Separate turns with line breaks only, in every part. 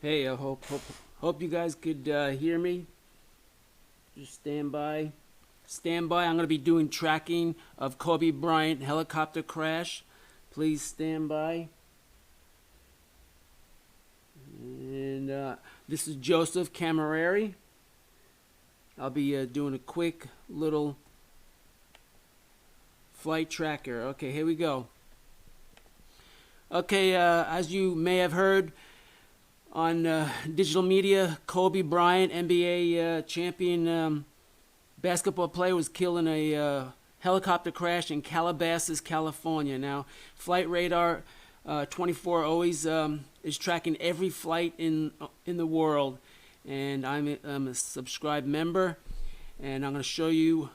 Hey, I hope you guys could hear me. Just stand by. Stand by. I'm going to be doing tracking of Kobe Bryant helicopter crash. Please stand by. And this is Joseph Camerari. I'll be doing a quick little flight tracker. Okay, here we go. Okay, as you may have heard on digital media, Kobe Bryant, NBA champion basketball player, was killed in a helicopter crash in Calabasas, California. Now, Flight Radar 24 always is tracking every flight in the world, and I'm a subscribed member, and I'm going to show you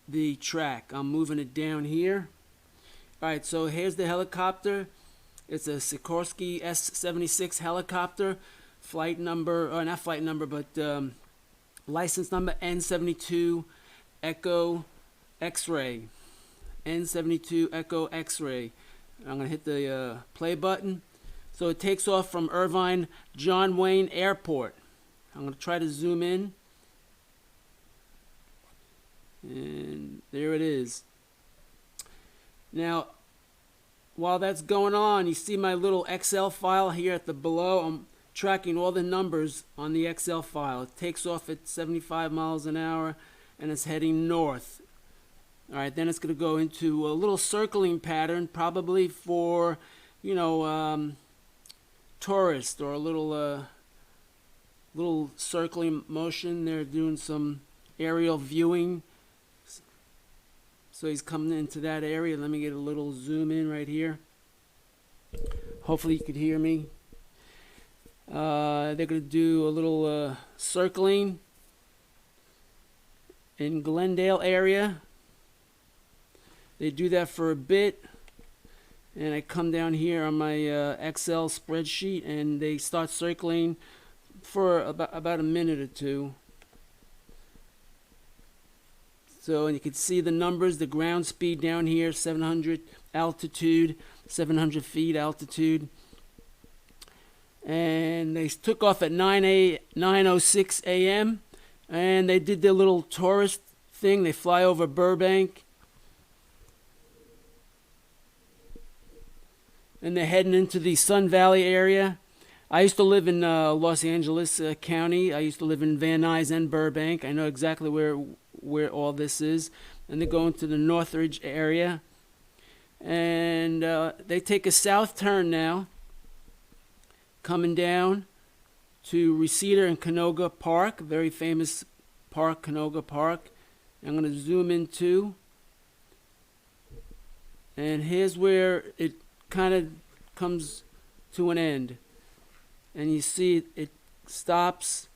the track. I'm moving it down here. All right, so here's the helicopter. It's a Sikorsky S-76 helicopter, flight number, or not flight number, but license number N72 Echo X-ray. N72 Echo X-ray. I'm going to hit the play button. So it takes off from Irvine John Wayne Airport. I'm going to try to zoom in. And there it is. Now, while that's going on, you see my little Excel file here at the below. I'm tracking all the numbers on the Excel file. It takes off at 75 miles an hour and it's heading north. All right, then it's going to go into a little circling pattern, probably for, tourists, or a little circling motion. They're doing some aerial viewing. So he's coming into that area. Let me get a little zoom in right here. Hopefully you could hear me. They're going to do a little circling in Glendale area. They do that for a bit. And I come down here on my Excel spreadsheet, and they start circling for about a minute or two. So, and you can see the numbers, the ground speed down here, 700 altitude, 700 feet altitude. And they took off at 9:06 a.m. And they did their little tourist thing. They fly over Burbank. And they're heading into the Sun Valley area. I used to live in Los Angeles County. I used to live in Van Nuys and Burbank. I know exactly where all this is. And they're going to the Northridge area. And they take a south turn now, coming down to Reseda and Canoga Park, very famous park, Canoga Park. I'm going to zoom in too. And here's where it kind of comes to an end. And you see it stops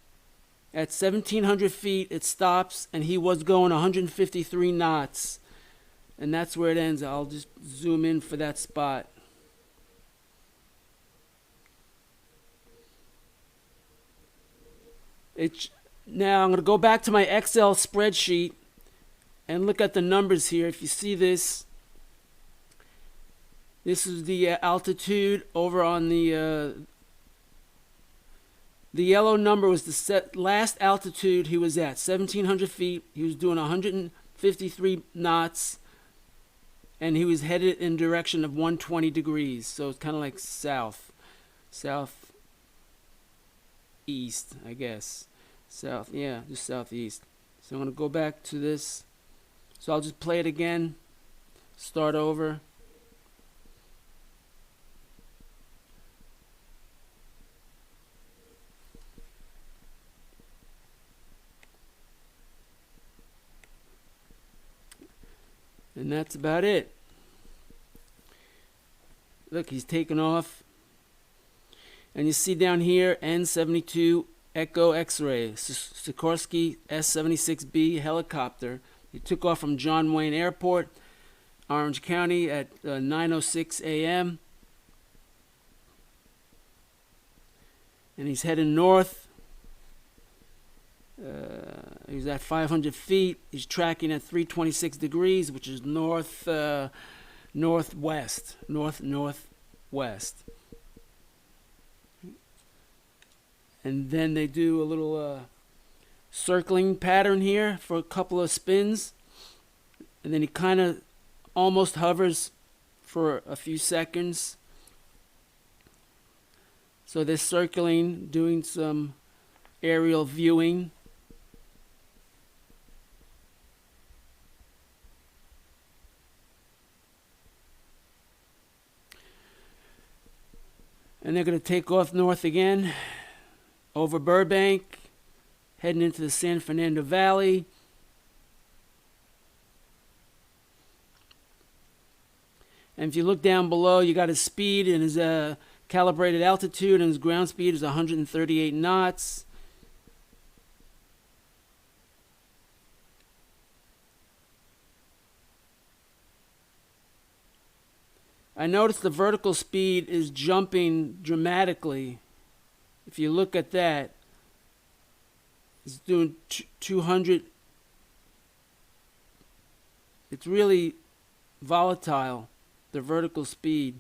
at 1,700 feet. It stops, and he was going 153 knots. And that's where it ends. I'll just zoom in for that spot. Now I'm going to go back to my Excel spreadsheet and look at the numbers here. If you see this, this is the altitude over on the yellow number was the last altitude he was at, 1,700 feet. He was doing 153 knots, and he was headed in direction of 120 degrees. So it's kind of like southeast, I guess. South, yeah, just southeast. So I'm going to go back to this. So I'll just play it again, start over. And that's about it. Look, he's taking off. And you see down here, N72 Echo X-ray, Sikorsky S-76B helicopter. He took off from John Wayne Airport, Orange County at 9:06 a.m. And he's heading north. He's at 500 feet. He's tracking at 326 degrees, which is northwest. And then they do a little circling pattern here for a couple of spins. And then he kind of almost hovers for a few seconds. So they're circling, doing some aerial viewing. And they're going to take off north again over Burbank, heading into the San Fernando Valley. And if you look down below, you got his speed and his calibrated altitude, and his ground speed is 138 knots. I noticed the vertical speed is jumping dramatically. If you look at that, it's doing 200. It's really volatile, the vertical speed.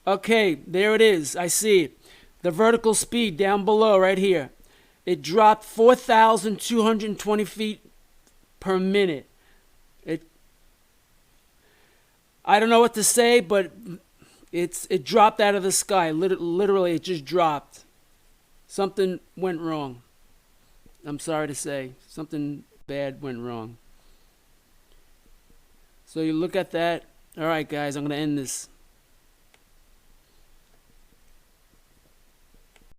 Okay, there it is. I see it. The vertical speed down below right here. It dropped 4,220 feet per minute. I don't know what to say, but it dropped out of the sky. Literally, it just dropped. Something went wrong. I'm sorry to say. Something bad went wrong. So you look at that. All right, guys, I'm going to end this.